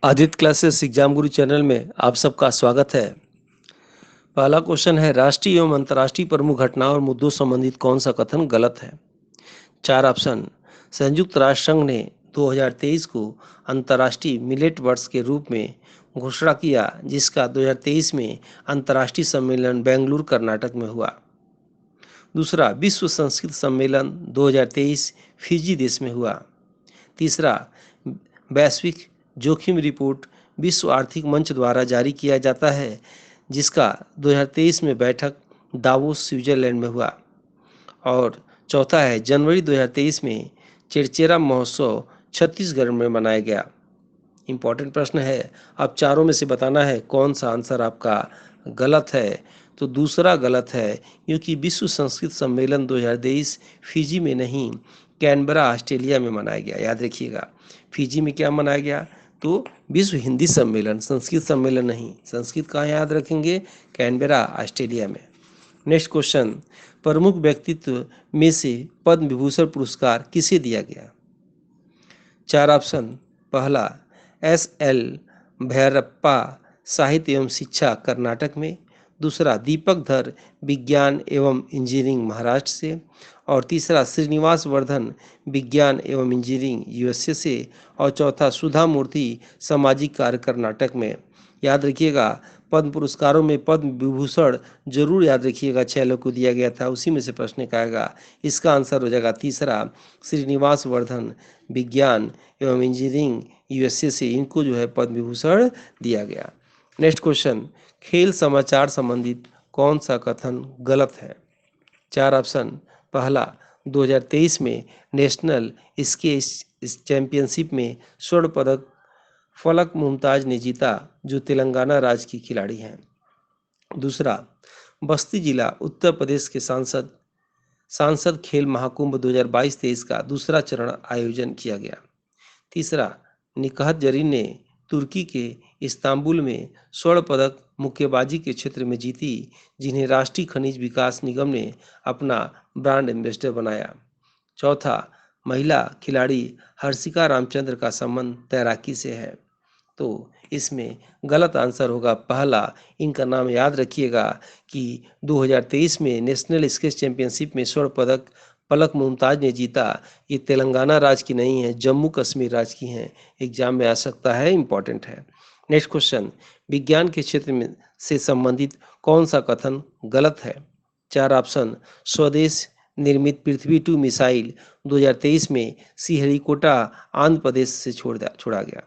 Aditya classes exam गुरु channel में आप सबका स्वागत है। पहला क्वेश्चन है, राष्ट्रीय एवं अंतर्राष्ट्रीय प्रमुख घटनाओं और मुद्दों संबंधित कौन सा कथन गलत है। चार ऑप्शन। संयुक्त राष्ट्र संघ ने 2023 को अंतर्राष्ट्रीय मिलेट वर्ष के रूप में घोषणा किया, जिसका 2023 में अंतर्राष्ट्रीय सम्मेलन बेंगलुरु कर्नाटक में हुआ। दूसरा, विश्व संस्कृत सम्मेलन 2023 फिजी देश में हुआ। तीसरा, वैश्विक जोखिम रिपोर्ट विश्व आर्थिक मंच द्वारा जारी किया जाता है, जिसका 2023 में बैठक दावोस स्विट्जरलैंड में हुआ। और चौथा है, जनवरी 2023 में चिरचेरा महोत्सव छत्तीसगढ़ में मनाया गया। इंपॉर्टेंट प्रश्न है, अब चारों में से बताना है कौन सा आंसर आपका गलत है। तो दूसरा गलत है, क्योंकि विश्व संस्कृत सम्मेलन 2023 फिजी में नहीं, कैनबरा ऑस्ट्रेलिया में मनाया गया। याद रखिएगा, फिजी में क्या मनाया गया, तो विश्व हिंदी सम्मेलन, संस्कृत सम्मेलन नहीं। संस्कृत कहाँ याद रखेंगे, कैनबरा ऑस्ट्रेलिया में। नेक्स्ट क्वेश्चन, प्रमुख व्यक्तित्व में से पद्म विभूषण पुरस्कार किसे दिया गया। चार ऑप्शन। पहला, S.L. भैरप्पा साहित्य एवं शिक्षा कर्नाटक में। दूसरा, दीपक धर विज्ञान एवं इंजीनियरिंग महाराष्ट्र से। और तीसरा, श्रीनिवास वर्धन विज्ञान एवं इंजीनियरिंग USA से। और चौथा, सुधा मूर्ति सामाजिक कार्य कर्नाटक में। याद रखिएगा, पद्म पुरस्कारों में पद्म विभूषण जरूर याद रखिएगा, 6 लोग को दिया गया था, उसी में से प्रश्न आएगा। इसका आंसर हो जाएगा तीसरा, श्रीनिवास वर्धन विज्ञान एवं इंजीनियरिंग USA से इनको जो है पद्म विभूषण दिया गया। नेक्स्ट क्वेश्चन, खेल समाचार संबंधित कौन सा कथन गलत है। चार ऑप्शन। पहला, 2023 में नेशनल स्केच चैंपियनशिप में स्वर्ण पदक फलक मुमताज ने जीता, जो तेलंगाना राज्य की खिलाड़ी हैं। दूसरा, बस्ती जिला उत्तर प्रदेश के सांसद सांसद खेल महाकुंभ 2022-23 का दूसरा चरण आयोजन किया गया। तीसरा, निकहत जरीन ने तुर्की के इस्तांबुल में स्वर्ण पदक मुक्केबाजी के क्षेत्र में जीती, जिन्हें राष्ट्रीय खनिज विकास निगम ने अपना ब्रांड एम्बेसडर बनाया। चौथा, महिला खिलाड़ी हर्षिका रामचंद्र का संबंध तैराकी से है। तो इसमें गलत आंसर होगा पहला। इनका नाम याद रखिएगा कि 2023 में नेशनल स्केच चैंपियनशिप में स्वर्ण पदक पलक मुमताज ने जीता। ये तेलंगाना राज्य की नहीं है, जम्मू कश्मीर राज्य की हैं। एग्जाम में आ सकता है, इंपॉर्टेंट है। नेक्स्ट क्वेश्चन, विज्ञान के क्षेत्र में से संबंधित कौन सा कथन गलत है। चार ऑप्शन। स्वदेश निर्मित पृथ्वी 2 मिसाइल 2023 में श्रीहरिकोटा आंध्र प्रदेश से छोड़ा गया।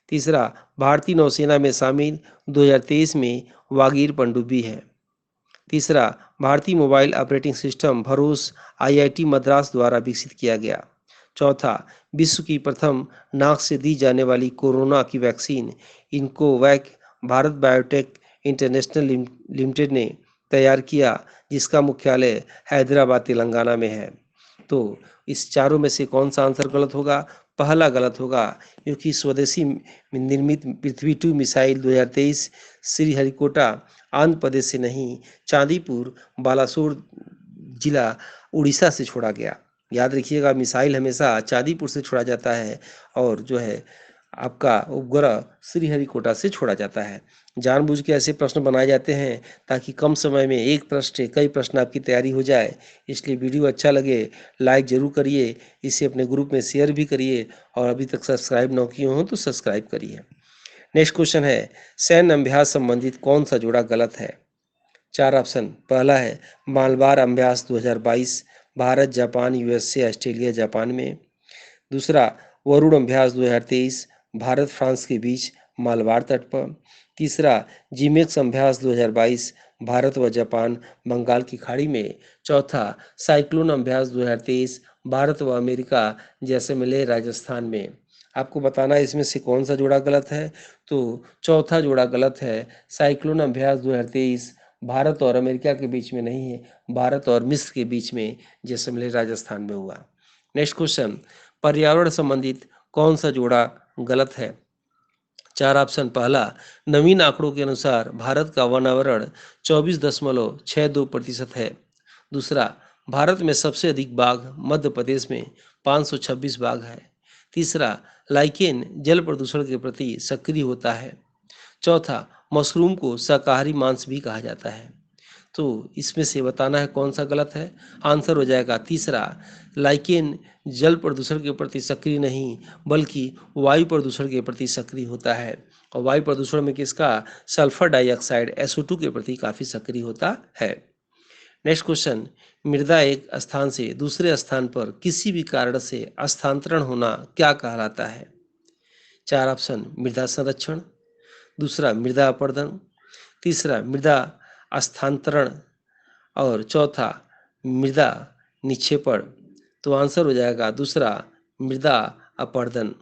तीसरा, भारतीय नौसेना में शामिल 2023 में वागीर पनडुब्बी है। तीसरा, भारतीय मोबाइल ऑपरेटिंग सिस्टम भरोस IIT मद्रास द्वारा विकसित किया गया। चौथा, विश्व की प्रथम नाक से दी जाने वाली कोरोना की vaccine Incovacc Bharat biotech international limited ने तैयार किया, जिसका मुख्यालय हैदराबाद तेलंगाना में है। तो इस चारों में से कौन सा आंसर गलत होगा। पहला गलत होगा, क्योंकि स्वदेशी निर्मित पृथ्वी 2 मिसाइल 2023 श्रीहरिकोटा आंध्र प्रदेश से नहीं, चांदीपुर बालासोर जिला उड़ीसा से छोड़ा गया। याद रखिएगा, मिसाइल हमेशा चांदीपुर से छोड़ा जाता है और जो है आपका उपग्रह श्रीहरिकोटा से छोड़ा जाता है। जानबूझ के ऐसे प्रश्न बनाए जाते हैं ताकि कम समय में एक प्रश्न से कई प्रश्न आपकी तैयारी हो जाए। इसलिए वीडियो अच्छा लगे लाइक जरूर करिए, इसे अपने ग्रुप में शेयर भी करिए, और अभी तक सब्सक्राइब न किए हो तो सब्सक्राइब करिए। नेक्स्ट क्वेश्चन है, सैन्य अभ्यास संबंधित कौन सा जोड़ा गलत है। चार ऑप्शन। पहला है, मालबार अभ्यास 2022 Bharat Japan USA Australia Japan में। दूसरा, वरुण अभ्यास 2023 भारत फ्रांस के बीच मालबार तट पर। तीसरा, जिमेक्स अभ्यास 2022 भारत व जापान बंगाल की खाड़ी में। चौथा, साइक्लोन अभ्यास 2023 भारत व अमेरिका जैसलमेर राजस्थान में। आपको बताना है इसमें से कौन सा जोड़ा गलत है। तो चौथा जोड़ा गलत है, साइक्लोन अभ्यास 2023 भारत और अमेरिका के बीच में नहीं है, भारत और मिस्र के बीच में जैसलमेर राजस्थान में हुआ। नेक्स्ट क्वेश्चन, पर्यावरण संबंधित कौन सा जोड़ा गलत है। चार ऑप्शन। पहला, नवीन आंकड़ों के अनुसार भारत का वनावरण 24.62% है। दूसरा, भारत में सबसे अधिक बाघ मध्य प्रदेश में 526 बाघ है। तीसरा, लाइकेन जल प्रदूषण के प्रति सक्रिय होता है। चौथा, मशरूम को शाकाहारी मांस भी कहा जाता है। तो इसमें से बताना है कौन सा गलत है। आंसर हो जाएगा तीसरा, लाइकेन जल प्रदूषण के प्रति सक्रिय नहीं बल्कि वायु प्रदूषण के प्रति सक्रिय होता है। और वायु प्रदूषण में किसका, सल्फर डाइऑक्साइड SO2 के प्रति काफ़ी सक्रिय होता है। नेक्स्ट क्वेश्चन, मृदा एक स्थान से दूसरे स्थान पर किसी भी कारण से स्थानांतरण होना क्या कहलाता है। चार ऑप्शन, मृदा संरक्षण, दूसरा मृदा अपरदन, तीसरा मृदा स्थानांतरण और चौथा मृदा निक्षेपण। तो आंसर हो जाएगा दूसरा, मृदा अपरदन।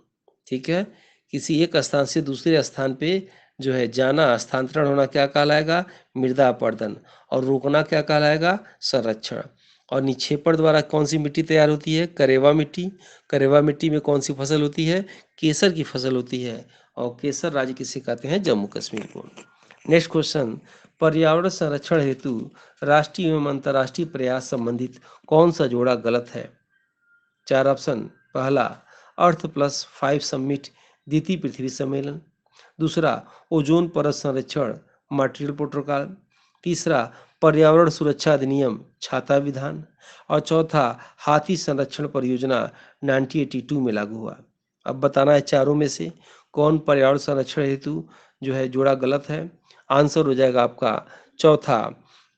ठीक है, किसी एक स्थान से दूसरे स्थान पे जो है जाना, स्थानांतरण होना क्या कहलाएगा, मृदा अपरदन। और रोकना क्या कहलाएगा, संरक्षण। और निक्षेपण द्वारा कौन सी मिट्टी तैयार होती है, करेवा मिट्टी। करेवा मिट्टी में कौन सी फसल होती है, केसर की फसल होती है। और केसर राज्य किसे कहते हैं, जम्मू कश्मीर को। नेक्स्ट क्वेश्चन, पर्यावरण संरक्षण हेतु राष्ट्रीय एवं अंतर्राष्ट्रीय प्रयास संबंधित कौन सा जोड़ा गलत है। चार ऑप्शन, पहला अर्थ+5 समिट द्वितीय पृथ्वी सम्मेलन, दूसरा ओजोन परत संरक्षण मॉन्ट्रियल प्रोटोकॉल, तीसरा पर्यावरण सुरक्षा अधिनियम छाता विधान और चौथा हाथी संरक्षण परियोजना 1982 में लागू हुआ। अब बताना है चारों में से कौन पर्यावरण संरक्षण हेतु जो है जोड़ा गलत है। आंसर हो जाएगा आपका चौथा,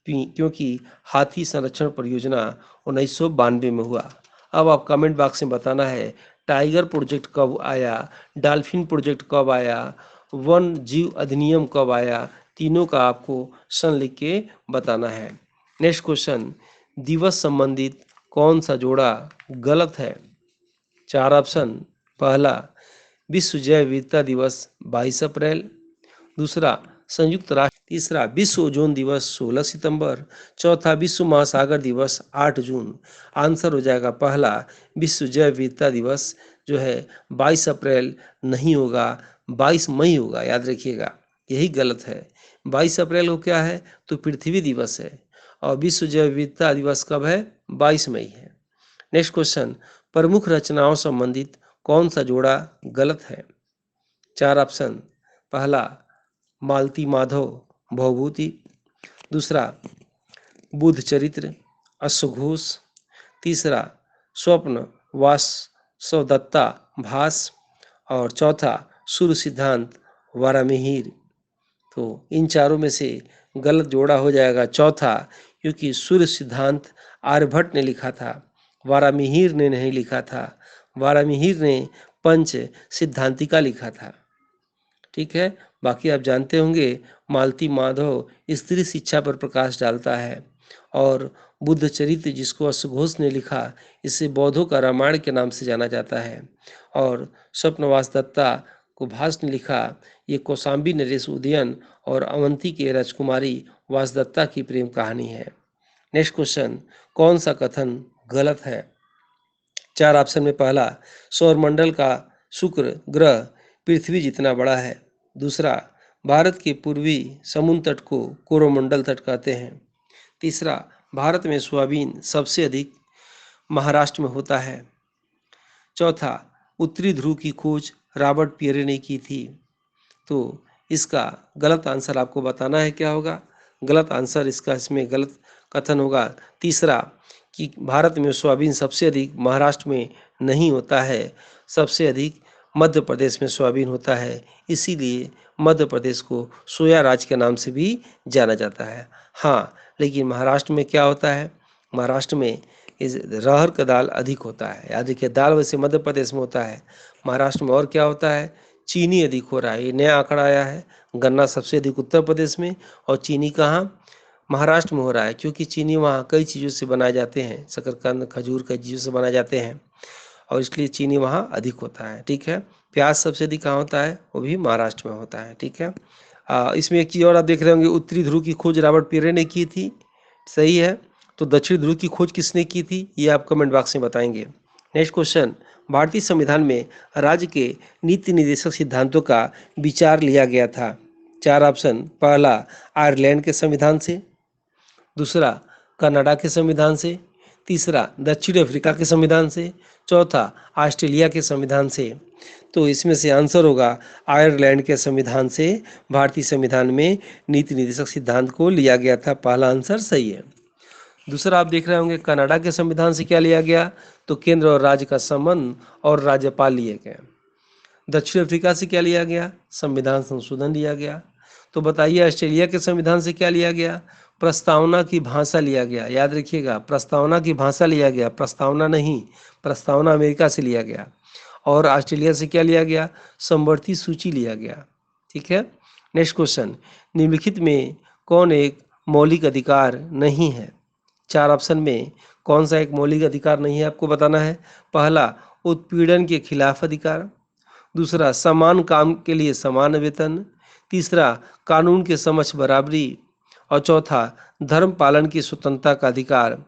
क्योंकि हाथी संरक्षण परियोजना 1992 में हुआ। अब आप कमेंट बॉक्स में बताना है टाइगर प्रोजेक्ट कब आया, डॉल्फिन प्रोजेक्ट कब आया, वन जीव अधिनियम कब आया। तीनों का आपको सन लिख के बताना है। नेक्स्ट क्वेश्चन, दिवस संबंधित कौन सा जोड़ा गलत है। चार ऑप्शन, पहला विश्व जैव विविधता दिवस 22 अप्रैल, दूसरा संयुक्त राष्ट्र, तीसरा विश्व ओजोन दिवस 16 सितंबर, चौथा विश्व महासागर दिवस 8 जून। आंसर हो जाएगा पहला, विश्व जैव विविधता दिवस जो है 22 अप्रैल नहीं होगा, 22 मई होगा, याद रखिएगा, यही गलत है। 22 अप्रैल को क्या है, तो पृथ्वी दिवस है। और विश्व जैव विविधता दिवस कब है, 22 मई है। नेक्स्ट क्वेश्चन, प्रमुख रचनाओं संबंधित कौन सा जोड़ा गलत है। चार ऑप्शन, पहला मालती माधव भवभूति, दूसरा बुद्ध चरित्र अश्वघोष, तीसरा स्वप्न वासवदत्ता भास और चौथा सूर्य सिद्धांत वारामिहिर। तो इन चारों में से गलत जोड़ा हो जाएगा चौथा, क्योंकि सूर्य सिद्धांत आर्यभट्ट ने लिखा था, वारामिहिर ने नहीं लिखा था। वारामिहिर ने पंच सिद्धांतिका लिखा था। ठीक है, बाकी आप जानते होंगे मालती माधव स्त्री शिक्षा पर प्रकाश डालता है और बुद्ध चरित्र जिसको अश्वघोष ने लिखा, इसे बौद्धों का रामायण के नाम से जाना जाता है। और स्वप्नवास दत्ता को भास ने लिखा, ये कौशाम्बी नरेश उदयन और अवंती के राजकुमारी वासदत्ता की प्रेम कहानी है। नेक्स्ट क्वेश्चन, कौन सा कथन गलत है। चार ऑप्शन में पहला, सौरमंडल का शुक्र ग्रह पृथ्वी जितना बड़ा है, दूसरा भारत के पूर्वी समुद्र तट को कोरोमंडल तट कहते हैं, तीसरा भारत में सोयाबीन सबसे अधिक महाराष्ट्र में होता है, चौथा उत्तरी ध्रुव की खोज रॉबर्ट पियरे ने की थी। तो इसका गलत आंसर आपको बताना है क्या होगा। गलत आंसर इसका, इसमें गलत कथन होगा तीसरा, कि भारत में सोयाबीन सबसे अधिक महाराष्ट्र में नहीं होता है, सबसे अधिक मध्य प्रदेश में सोयाबीन होता है, इसीलिए मध्य प्रदेश को सोया राज्य के नाम से भी जाना जाता है। हाँ, लेकिन महाराष्ट्र में क्या होता है, महाराष्ट्र में इस अरहर का दाल अधिक होता है। याद रखिए, दाल वैसे मध्य प्रदेश में होता है, महाराष्ट्र में और क्या होता है, चीनी अधिक हो रहा है। ये नया आंकड़ा आया है, गन्ना सबसे अधिक उत्तर प्रदेश में और चीनी कहाँ, महाराष्ट्र में हो रहा है, क्योंकि चीनी वहाँ कई चीज़ों से बनाए जाते हैं, शकरकंद खजूर कई चीज़ों से बनाए जाते हैं और इसलिए चीनी वहाँ अधिक होता है। ठीक है, प्याज सबसे अधिक कहाँ होता है, वो भी महाराष्ट्र में होता है। ठीक है, इसमें एक चीज़ और आप देख रहे होंगे, उत्तरी ध्रुव की खोज रॉबर्ट पियरे ने की थी, सही है। तो दक्षिण ध्रुव की खोज किसने की थी, ये आप कमेंट बॉक्स में बताएंगे। नेक्स्ट क्वेश्चन, भारतीय संविधान में राज्य के नीति निर्देशक सिद्धांतों का विचार लिया गया था। चार ऑप्शन, पहला आयरलैंड के संविधान से, दूसरा कनाडा के संविधान से, तीसरा दक्षिण अफ्रीका के संविधान से, चौथा ऑस्ट्रेलिया के संविधान से। तो इसमें से आंसर होगा आयरलैंड के संविधान से भारतीय संविधान में नीति निर्देशक सिद्धांत को लिया गया था। पहला आंसर सही है। दूसरा आप देख रहे होंगे कनाडा के संविधान से क्या लिया गया, तो केंद्र और राज्य का संबंध और राज्यपाल लिए गए। दक्षिण अफ्रीका से क्या लिया गया, संविधान संशोधन लिया गया। तो बताइए ऑस्ट्रेलिया के संविधान से क्या लिया गया, प्रस्तावना की भाषा लिया गया। याद रखिएगा, प्रस्तावना की भाषा लिया गया, प्रस्तावना नहीं। प्रस्तावना अमेरिका से लिया गया। और ऑस्ट्रेलिया से क्या लिया गया, समवर्ती सूची लिया गया। ठीक है। नेक्स्ट क्वेश्चन, निम्नलिखित में कौन एक मौलिक अधिकार नहीं है। चार ऑप्शन में कौन सा एक मौलिक अधिकार नहीं है आपको बताना है। पहला उत्पीड़न के खिलाफ अधिकार, दूसरा समान काम के लिए समान वेतन, तीसरा कानून के समक्ष बराबरी, और चौथा धर्म पालन की स्वतंत्रता का अधिकार।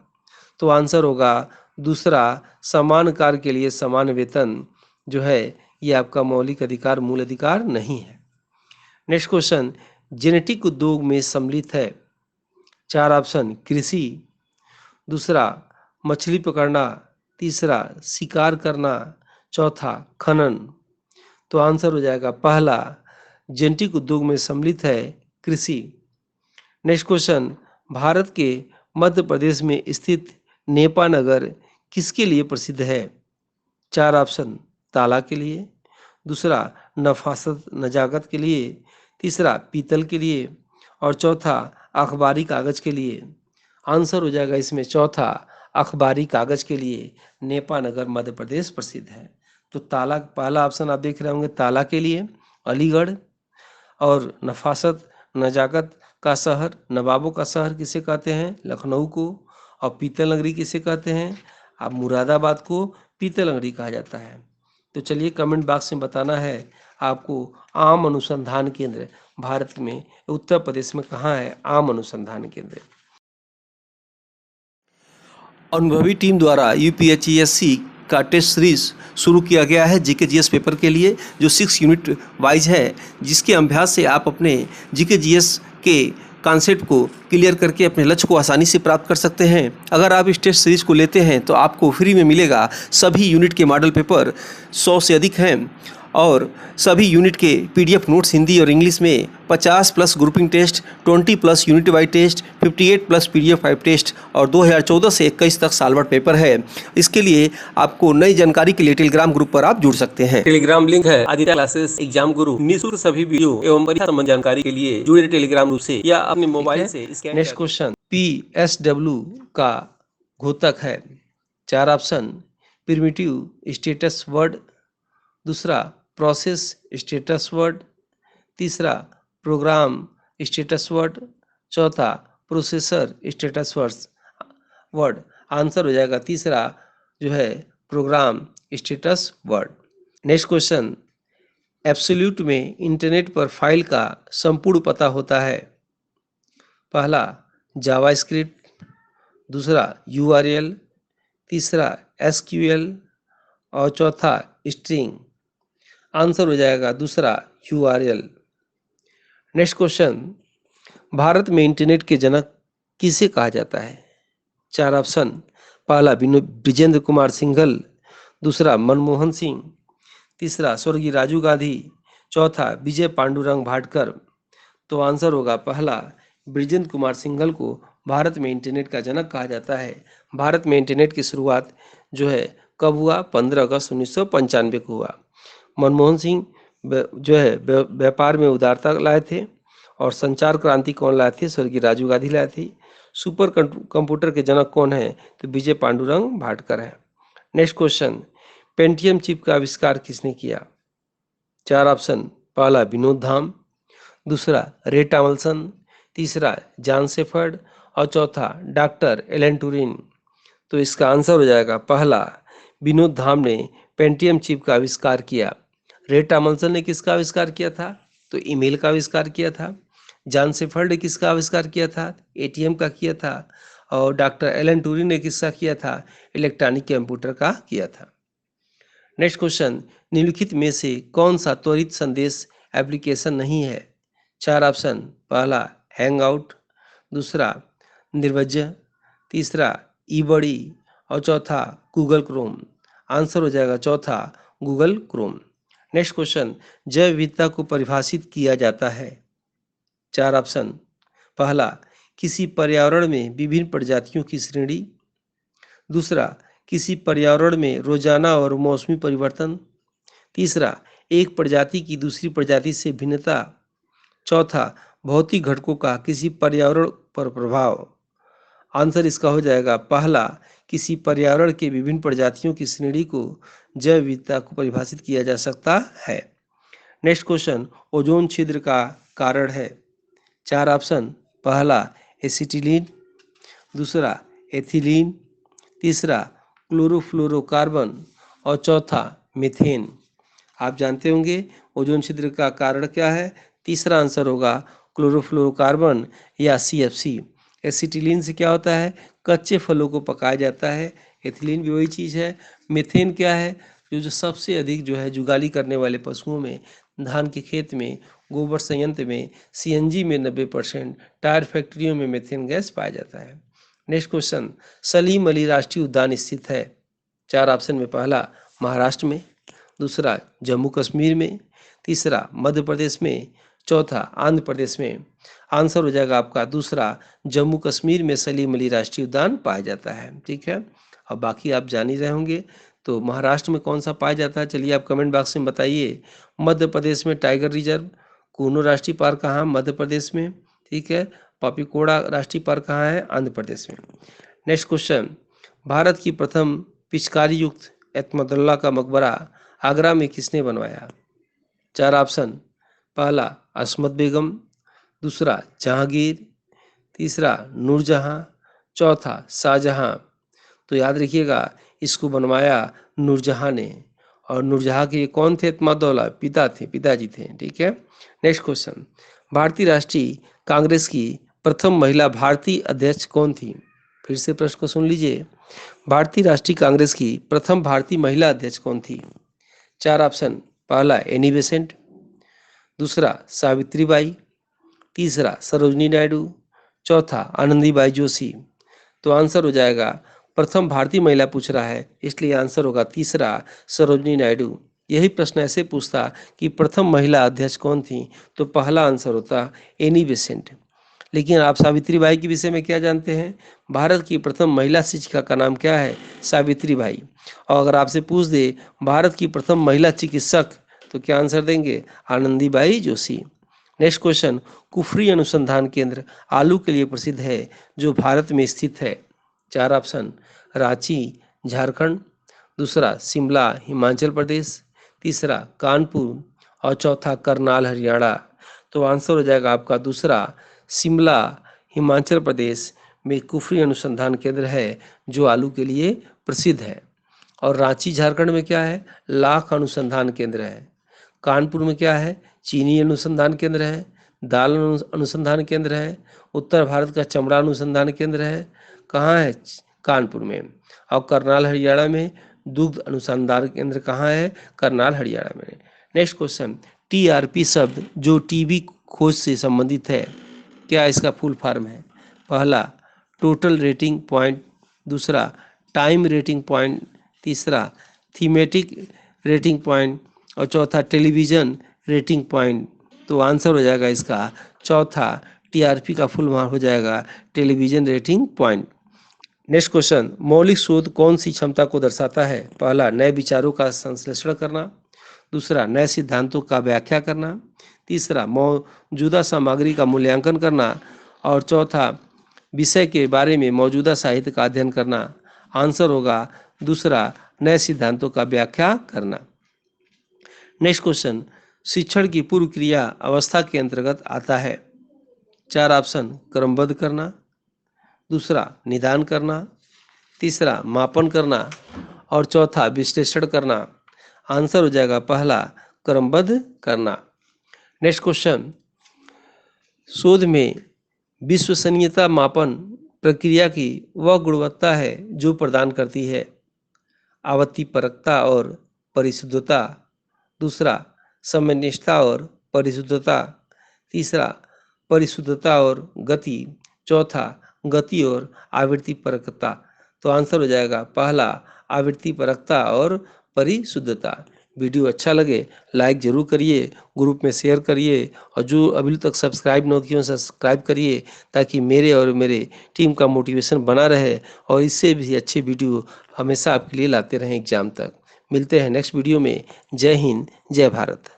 तो आंसर होगा दूसरा, समान कार्य के लिए समान वेतन जो है ये आपका मौलिक अधिकार, मूल अधिकार नहीं है। नेक्स्ट क्वेश्चन, जेनेटिक उद्योग में सम्मिलित है। चार ऑप्शन, कृषि, दूसरा मछली पकड़ना, तीसरा शिकार करना, चौथा खनन। तो आंसर हो जाएगा पहला, जेनेटिक उद्योग में सम्मिलित है कृषि। नेक्स्ट क्वेश्चन, भारत के मध्य प्रदेश में स्थित नेपा नगर किसके लिए प्रसिद्ध है। चार ऑप्शन, ताला के लिए, दूसरा नफासत नजाकत के लिए, तीसरा पीतल के लिए, और चौथा अखबारी कागज के लिए। आंसर हो जाएगा इसमें चौथा, अखबारी कागज के लिए नेपा नगर मध्य प्रदेश प्रसिद्ध है। तो ताला, पहला ऑप्शन आप देख रहे होंगे ताला के लिए अलीगढ़, और नफासत नजाकत का शहर, नवाबों का शहर किसे कहते हैं, लखनऊ को, और पीतल नगरी किसे कहते हैं, अब मुरादाबाद को पीतल नगरी कहा जाता है। तो चलिए कमेंट बॉक्स में बताना है आपको आम अनुसंधान केंद्र भारत में उत्तर प्रदेश में कहाँ है आम अनुसंधान केंद्र। अनुभवी टीम द्वारा यूपीएचईएससी का टेस्ट सीरीज शुरू किया गया है जीके जीएस पेपर के लिए, जो 6 यूनिट वाइज है, जिसके अभ्यास से आप अपने जीके जीएस के कॉन्सेप्ट को क्लियर करके अपने लक्ष्य को आसानी से प्राप्त कर सकते हैं। अगर आप इस टेस्ट सीरीज को लेते हैं तो आपको फ्री में मिलेगा सभी यूनिट के मॉडल पेपर, 100 से अधिक हैं, और सभी यूनिट के पीडीएफ नोट्स हिंदी और इंग्लिश में, 50 plus grouping test, 20 plus unit wise test, 58 plus PDF 5 test, और 2014 से 21 तक सालभर पेपर है। इसके लिए आपको नई जानकारी के लिए टेलीग्राम ग्रुप पर आप जुड़ सकते हैं। टेलीग्राम लिंक है आदित्य क्लासेस एग्जाम गुरु, निःशुल्क सभी वीडियो एवं परीक्षा संबंधी जानकारी के लिए जुड़े टेलीग्राम ग्रुप से या अपने मोबाइल से। नेक्स्ट क्वेश्चन, पीएसडब्ल्यू का घोतक है। चार ऑप्शन, प्रिमिटिव स्टेटस वर्ड, दूसरा प्रोसेस स्टेटस वर्ड, तीसरा प्रोग्राम स्टेटस वर्ड, चौथा प्रोसेसर स्टेटस वर्ड। आंसर हो जाएगा तीसरा जो है program status word. Next question, absolute में इंटरनेट पर फाइल का संपूर्ण पता होता है। पहला जावास्क्रिप्ट, दूसरा यूआरएल, तीसरा एसक्यूएल, और चौथा स्ट्रिंग। आंसर हो जाएगा दूसरा यूआरएल। नेक्स्ट क्वेश्चन, भारत में इंटरनेट के जनक किसे कहा जाता है। चार ऑप्शन, पहला ब्रिजेंद्र कुमार सिंघल, दूसरा मनमोहन सिंह, तीसरा स्वर्गीय राजीव गांधी, चौथा विजय पांडुरंग भाटकर। तो आंसर होगा पहला, ब्रिजेंद्र कुमार सिंघल को भारत में इंटरनेट का जनक कहा जाता है। भारत में इंटरनेट की शुरुआत जो है कब हुआ, 15 अगस्त 1995 को हुआ। मनमोहन सिंह जो है व्यापार में उदारता लाए थे, और संचार क्रांति कौन लाए थे, स्वर्गीय राजीव गांधी लाए थे। सुपर कंप्यूटर के जनक कौन है, तो विजय पांडुरंग भाटकर है। नेक्स्ट क्वेश्चन, पेंटियम चिप का आविष्कार किसने किया। चार ऑप्शन, पहला विनोद धाम, दूसरा रे टॉमसन, तीसरा जॉन शेफर्ड, और चौथा डॉक्टर एलन ट्यूरिंग। तो इसका आंसर हो जाएगा पहला, विनोद धाम ने पेंटियम चिप का आविष्कार किया। रे टॉमसन ने किसका आविष्कार किया था, तो ईमेल का आविष्कार किया था। जॉन शेफर्ड ने किसका आविष्कार किया था, एटीएम का किया था। और डॉक्टर एलन ट्यूरिंग ने किसका किया था, इलेक्ट्रॉनिक कंप्यूटर का किया था। नेक्स्ट क्वेश्चन, निम्नलिखित में से कौन सा त्वरित संदेश एप्लीकेशन नहीं है। चार ऑप्शन, पहला हैंग आउट, दूसरा निर्वज्य, तीसरा ई बड़ी, और चौथा गूगल क्रोम। आंसर हो जाएगा चौथा गूगल क्रोम। नेक्स्ट क्वेश्चन, जैव विविधता को परिभाषित किया जाता है। चार ऑप्शन। पहला, किसी पर्यावरण में विभिन्न प्रजातियों की श्रेणी। दूसरा, किसी पर्यावरण में रोजाना और मौसमी परिवर्तन। तीसरा, एक प्रजाति की दूसरी प्रजाति से भिन्नता। चौथा, भौतिक घटकों का किसी पर्यावरण पर प्रभाव। आंसर इसका हो जाएगा पहला, किसी पर्यावरण के विभिन्न प्रजातियों की श्रेणी को जैव विविधता को परिभाषित किया जा सकता है। नेक्स्ट क्वेश्चन, ओजोन छिद्र का कारण है। चार ऑप्शन। पहला एसिटिलीन, दूसरा एथिलीन, तीसरा क्लोरोफ्लोरोकार्बन और चौथा मीथेन। आप जानते होंगे ओजोन छिद्र का कारण क्या है। तीसरा आंसर होगा क्लोरोफ्लोरोकार्बन या CFC। एसिटिलीन से क्या होता है, कच्चे फलों को पकाया जाता है। एथिलीन भी वही चीज़ है। मीथेन क्या है, जो सबसे अधिक जो है जुगाली करने वाले पशुओं में, धान के खेत में, गोबर संयंत्र में, CNG में 90%, टायर फैक्ट्रियों में मीथेन गैस पाया जाता है। नेक्स्ट क्वेश्चन, सलीम अली राष्ट्रीय उद्यान स्थित है। चार ऑप्शन में पहला महाराष्ट्र में, दूसरा जम्मू कश्मीर में, तीसरा मध्य प्रदेश में, चौथा आंध्र प्रदेश में। आंसर हो जाएगा आपका दूसरा, जम्मू कश्मीर में सलीम अली राष्ट्रीय उद्यान पाया जाता है। ठीक है, अब बाकी आप जान ही रहे होंगे। तो महाराष्ट्र में कौन सा पाया जाता है, चलिए आप कमेंट बॉक्स में बताइए। मध्य प्रदेश में टाइगर रिजर्व। कूनो राष्ट्रीय पार्क कहाँ, मध्य प्रदेश में। ठीक है, पापीकोड़ा राष्ट्रीय पार्क कहाँ है, आंध्र प्रदेश में। नेक्स्ट क्वेश्चन, भारत की प्रथम पिचकारी युक्त एतमदुल्ला का मकबरा आगरा में किसने बनवाया। चार ऑप्शन। पहला अस्मत बेगम, दूसरा जहांगीर, तीसरा नूरजहां, चौथा शाहजहां। तो याद रखिएगा, इसको बनवाया नूरजहां ने। और नूरजहां के कौन थे, एतमादुल्ला पिता थे, पिताजी थे। ठीक है, नेक्स्ट क्वेश्चन, भारतीय राष्ट्रीय कांग्रेस की प्रथम महिला भारतीय अध्यक्ष कौन थी। फिर से प्रश्न को सुन लीजिए, भारतीय राष्ट्रीय कांग्रेस की प्रथम भारतीय महिला अध्यक्ष कौन थी। चार ऑप्शन। पहला एनी बेसेंट, दूसरा सावित्रीबाई, तीसरा सरोजनी नायडू, चौथा आनंदीबाई जोशी। तो आंसर हो जाएगा, प्रथम भारतीय महिला पूछ रहा है, इसलिए आंसर होगा तीसरा सरोजनी नायडू। यही प्रश्न ऐसे पूछता कि प्रथम महिला अध्यक्ष कौन थी, तो पहला आंसर होता एनी बेसेंट। लेकिन आप सावित्रीबाई के विषय में क्या जानते हैं, भारत की प्रथम महिला शिक्षिका का नाम क्या है, सावित्रीबाई। और अगर आपसे पूछ दे भारत की प्रथम महिला चिकित्सक, तो क्या आंसर देंगे, आनंदीबाई जोशी। नेक्स्ट क्वेश्चन, कुफरी अनुसंधान केंद्र आलू के लिए प्रसिद्ध है, जो भारत में स्थित है। चार ऑप्शन। रांची झारखंड, दूसरा शिमला हिमाचल प्रदेश, तीसरा कानपुर और चौथा करनाल हरियाणा। तो आंसर हो जाएगा आपका दूसरा, शिमला हिमाचल प्रदेश में कुफरी अनुसंधान केंद्र है, जो आलू के लिए प्रसिद्ध है। और रांची झारखंड में क्या है, लाख अनुसंधान केंद्र है। कानपुर में क्या है, चीनी अनुसंधान केंद्र है। दाल अनुसंधान केंद्र है। उत्तर भारत का चमड़ा अनुसंधान केंद्र है, कहाँ है, कानपुर में। और करनाल हरियाणा में दुग्ध अनुसंधान केंद्र कहाँ है, करनाल हरियाणा में। नेक्स्ट क्वेश्चन, TRP शब्द जो टीबी खोज से संबंधित है, क्या इसका फुल फॉर्म है। पहला टोटल रेटिंग पॉइंट, दूसरा टाइम रेटिंग पॉइंट, तीसरा थीमेटिक रेटिंग पॉइंट और चौथा टेलीविजन रेटिंग पॉइंट। तो आंसर हो जाएगा इसका चौथा, TRP का फुल फॉर्म हो जाएगा television rating point. Next question, मौलिक शोध कौन सी क्षमता को दर्शाता है। पहला नए विचारों का संश्लेषण करना, दूसरा नए सिद्धांतों का व्याख्या करना, तीसरा मौजूदा सामग्री का मूल्यांकन करना और चौथा विषय के बारे में मौजूदा साहित्य का अध्ययन करना। आंसर होगा दूसरा, नए सिद्धांतों का व्याख्या करना। नेक्स्ट क्वेश्चन, शिक्षण की पूर्व क्रिया अवस्था के अंतर्गत आता है। चार ऑप्शन, क्रमबद्ध करना, दूसरा निदान करना, तीसरा मापन करना और चौथा विश्लेषण करना। आंसर हो जाएगा पहला, क्रमबद्ध करना। नेक्स्ट क्वेश्चन, शोध में विश्वसनीयता मापन प्रक्रिया की वह गुणवत्ता है जो प्रदान करती है आवृत्तिपरकता और परिशुद्धता, दूसरा समयनिष्ठता और परिशुद्धता, तीसरा परिशुद्धता और गति, चौथा गति और आवृत्तिपरकता। तो आंसर हो जाएगा पहला, आवृत्ति परकता और परिशुद्धता। वीडियो अच्छा लगे लाइक जरूर करिए, ग्रुप में शेयर करिए और जो अभी तक सब्सक्राइब नहीं किए सब्सक्राइब करिए, ताकि मेरे और मेरे टीम का मोटिवेशन बना रहे और इससे भी अच्छे वीडियो हमेशा आपके लिए लाते रहें एग्जाम तक। मिलते हैं नेक्स्ट वीडियो में। जय हिंद, जय भारत।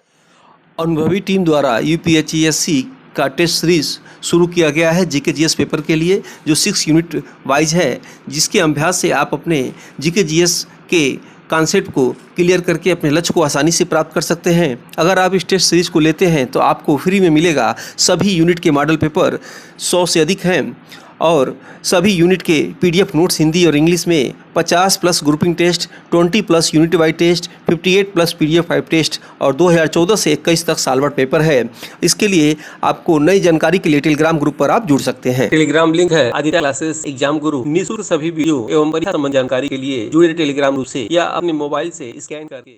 अनुभवी टीम द्वारा यूपीएचईएससी का टेस्ट सीरीज शुरू किया गया है जीके जीएस पेपर के लिए, जो 6 यूनिट वाइज है, जिसके अभ्यास से आप अपने जीके जीएस के कॉन्सेप्ट को क्लियर करके अपने लक्ष्य को आसानी से प्राप्त कर सकते हैं। अगर आप इस टेस्ट सीरीज को लेते हैं तो आपको फ्री में मिलेगा सभी यूनिट के मॉडल पेपर, 100 से अधिक हैं, और सभी यूनिट के पीडीएफ नोट्स हिंदी और इंग्लिश में, 50+ grouping test, 20+ unit wise test, 58+ PDF 5 test और 2014 से 21 तक साल भर पेपर है। इसके लिए आपको नई जानकारी के लिए टेलीग्राम ग्रुप पर आप जुड़ सकते हैं। टेलीग्राम लिंक है आदित्य क्लासेस एग्जाम गुरु। निःशुल्क सभी वीडियो एवं परीक्षा संबंधी जानकारी के लिए जुड़े टेलीग्राम ग्रुप से या अपने मोबाइल से स्कैन करके